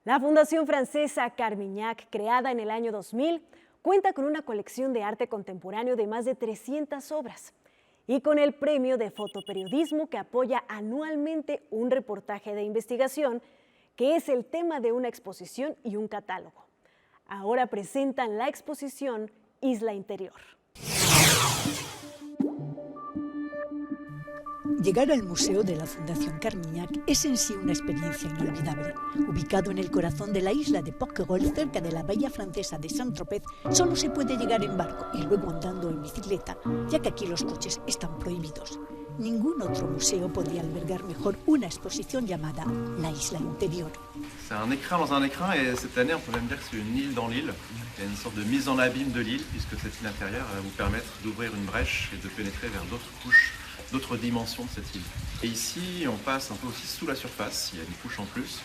La Fundación Francesa Carmignac, creada en el año 2000, cuenta con una colección de arte contemporáneo de más de 300 obras y con el premio de fotoperiodismo que apoya anualmente un reportaje de investigación que es el tema de una exposición y un catálogo. Ahora presentan la exposición Isla Interior. Llegar al Museo de la Fundación Carmignac es en sí una experiencia inolvidable. Ubicado en el corazón de la isla de Porquerolles, cerca de la bahía francesa de Saint-Tropez, solo se puede llegar en barco y luego andando en bicicleta, ya que aquí los coches están prohibidos. Ningún otro museo podría albergar mejor una exposición llamada La Isla Interior. C'est un écrin dans un écrin et cette année on peut même dire que c'est une île dans l'île. Il y a une sorte de mise en abîme de l'île puisque cette île intérieure va vous permettre d'ouvrir une brèche et de pénétrer vers d'autres couches, d'autres dimensions de cette île. Et ici on passe un peu aussi sous la surface, il y a une couche en plus,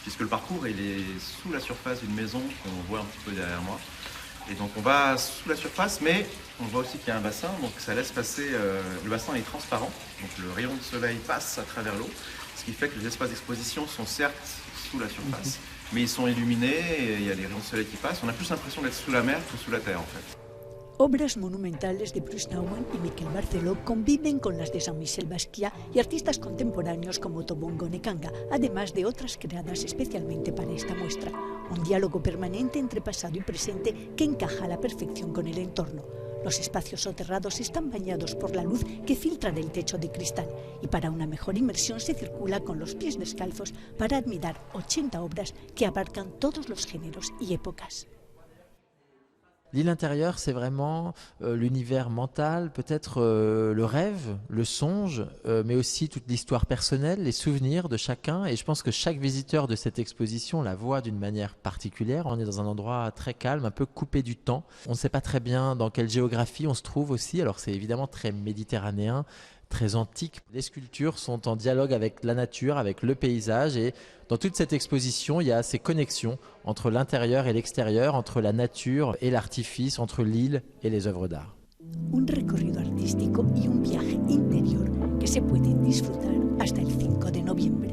puisque le parcours il est sous la surface d'une maison qu'on voit un petit peu derrière moi. Et donc on va sous la surface, mais on voit aussi qu'il y a un bassin, donc ça laisse passer, le bassin est transparent, donc le rayon de soleil passe à travers l'eau, ce qui fait que les espaces d'exposition sont certes sous la surface, mais ils sont illuminés, et il y a des rayons de soleil qui passent, on a plus l'impression d'être sous la mer que sous la terre en fait. Obras monumentales de Bruce Nauman y Miquel Barceló conviven con las de Jean-Michel Basquiat y artistas contemporáneos como Tobongo Nekanga, además de otras creadas especialmente para esta muestra. Un diálogo permanente entre pasado y presente que encaja a la perfección con el entorno. Los espacios soterrados están bañados por la luz que filtra del techo de cristal y para una mejor inmersión se circula con los pies descalzos para admirar 80 obras que abarcan todos los géneros y épocas. L'île intérieure, c'est vraiment l'univers mental, peut-être le rêve, le songe, mais aussi toute l'histoire personnelle, les souvenirs de chacun. Et je pense que chaque visiteur de cette exposition la voit d'une manière particulière. On est dans un endroit très calme, un peu coupé du temps. On ne sait pas très bien dans quelle géographie on se trouve aussi. Alors c'est évidemment très méditerranéen, très antique. Les sculptures sont en dialogue avec la nature, avec le paysage, et dans toute cette exposition, il y a ces connexions entre l'intérieur et l'extérieur, entre la nature et l'artifice, entre l'île et les œuvres d'art. Un recorrido artístico y un viaje interior que se puede disfrutar hasta el 5 de noviembre.